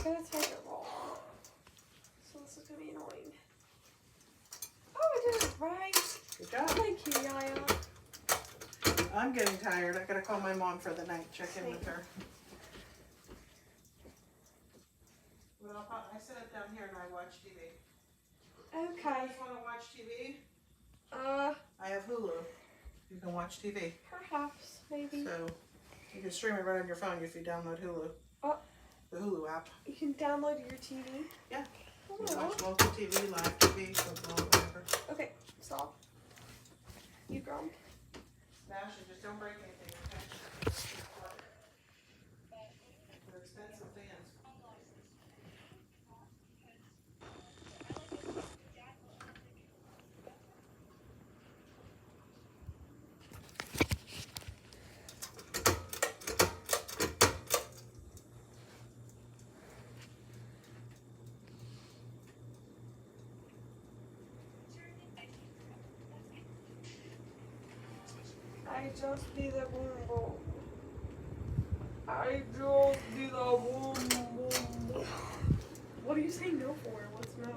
gonna type it wrong. So this is gonna be annoying. Oh, I did it right. Good job. Thank you, Yaya. I'm getting tired. I gotta call my mom for the night. Check in with her. Well, I sit up down here and I watch TV. Okay. You guys want to watch TV? I have Hulu. You can watch TV. Perhaps, maybe. So you can stream it right on your phone if you download Hulu. Oh. The Hulu app. You can download your TV? Yeah. Oh. You can watch local TV, live TV, something, whatever. Okay, stop. You grump. Smash it, just don't break anything, okay? They're expensive fans. I just did a boom boom. I just did a boom boom. What are you saying no for? What's no?